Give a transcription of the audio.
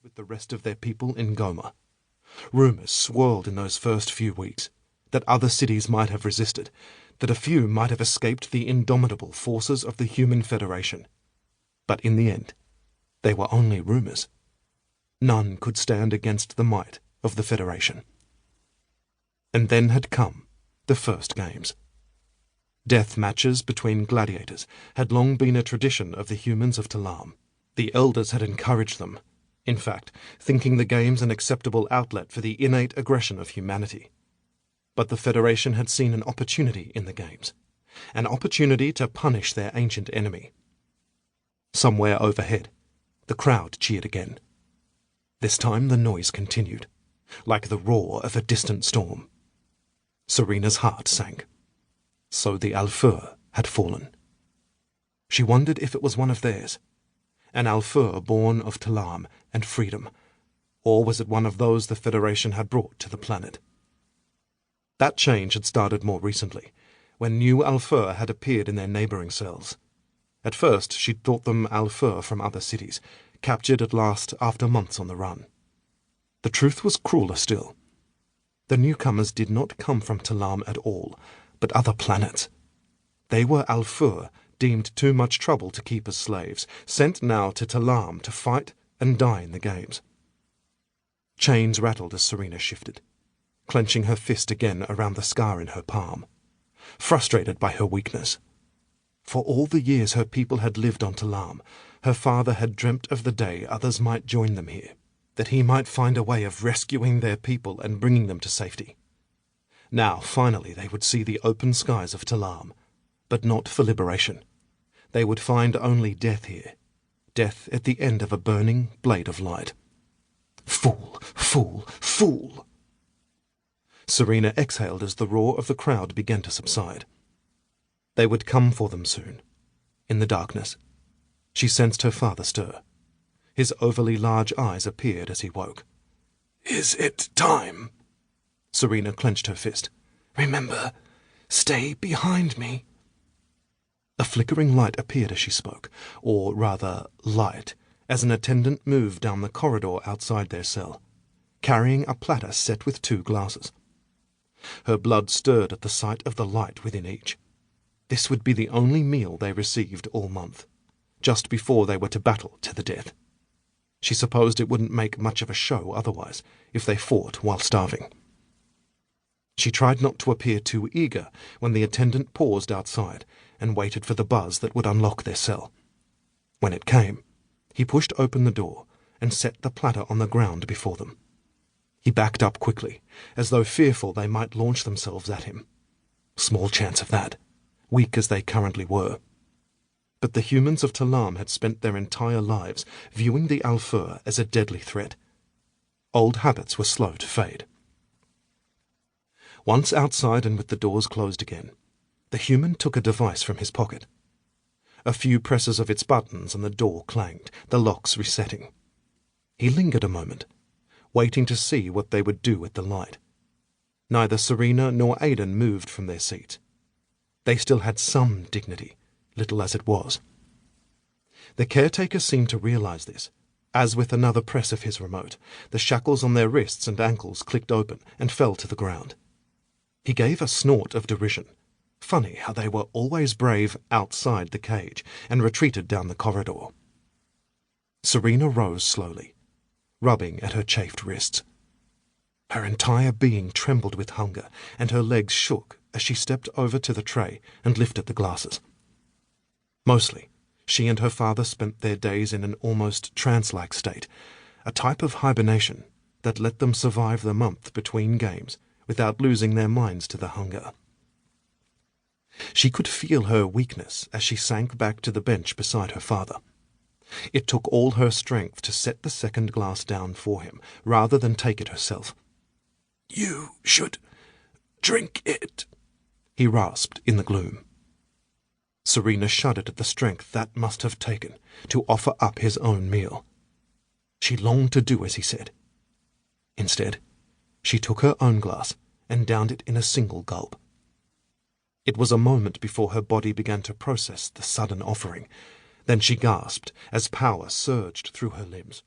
with the rest of their people in Goma. Rumours swirled in those first few weeks that other cities might have resisted, that a few might have escaped the indomitable forces of the Human Federation. But in the end, they were only rumours. None could stand against the might of the Federation. And then had come the first games. Death matches between gladiators had long been a tradition of the humans of Talam. The elders had encouraged them, in fact, thinking the games an acceptable outlet for the innate aggression of humanity. But the Federation had seen an opportunity in the games, an opportunity to punish their ancient enemy. Somewhere overhead, the crowd cheered again. This time the noise continued, like the roar of a distant storm. Serena's heart sank. So the Alfur had fallen. She wondered if it was one of theirs, an Alfur born of Talam and freedom, or was it one of those the Federation had brought to the planet? That change had started more recently, when new Alfur had appeared in their neighbouring cells. At first she'd thought them Alfur from other cities, captured at last after months on the run. The truth was crueler still. The newcomers did not come from Talam at all, but other planets. They were Alfur, deemed too much trouble to keep as slaves, sent now to Talam to fight and die in the games. Chains rattled as Serena shifted, clenching her fist again around the scar in her palm, frustrated by her weakness. For all the years her people had lived on Talam, her father had dreamt of the day others might join them here, that he might find a way of rescuing their people and bringing them to safety. Now, finally, they would see the open skies of Talam, but not for liberation. They would find only death here, death at the end of a burning blade of light. Fool, fool, fool! Serena exhaled as the roar of the crowd began to subside. They would come for them soon. In the darkness, she sensed her father stir. His overly large eyes appeared as he woke. "Is it time?" Serena clenched her fist. "Remember, stay behind me." A flickering light appeared as she spoke, or rather light, as an attendant moved down the corridor outside their cell, carrying a platter set with 2 glasses. Her blood stirred at the sight of the light within each. This would be the only meal they received all month, just before they were to battle to the death. She supposed it wouldn't make much of a show otherwise, if they fought while starving. She tried not to appear too eager when the attendant paused outside and waited for the buzz that would unlock their cell. When it came, he pushed open the door and set the platter on the ground before them. He backed up quickly, as though fearful they might launch themselves at him. Small chance of that, weak as they currently were. But the humans of Talam had spent their entire lives viewing the Alfur as a deadly threat. Old habits were slow to fade. Once outside and with the doors closed again, the human took a device from his pocket. A few presses of its buttons and the door clanged, the locks resetting. He lingered a moment, waiting to see what they would do with the light. Neither Serena nor Aidan moved from their seats. They still had some dignity, little as it was. The caretaker seemed to realize this, as with another press of his remote, the shackles on their wrists and ankles clicked open and fell to the ground. He gave a snort of derision. Funny how they were always brave outside the cage and retreated down the corridor. Serena rose slowly, rubbing at her chafed wrists. Her entire being trembled with hunger, and her legs shook as she stepped over to the tray and lifted the glasses. Mostly, she and her father spent their days in an almost trance-like state, a type of hibernation that let them survive the month between games without losing their minds to the hunger. She could feel her weakness as she sank back to the bench beside her father. It took all her strength to set the second glass down for him, rather than take it herself. "You should drink it," he rasped in the gloom. Serena shuddered at the strength that must have taken to offer up his own meal. She longed to do as he said. Instead, she took her own glass and downed it in a single gulp. It was a moment before her body began to process the sudden offering. Then she gasped as power surged through her limbs.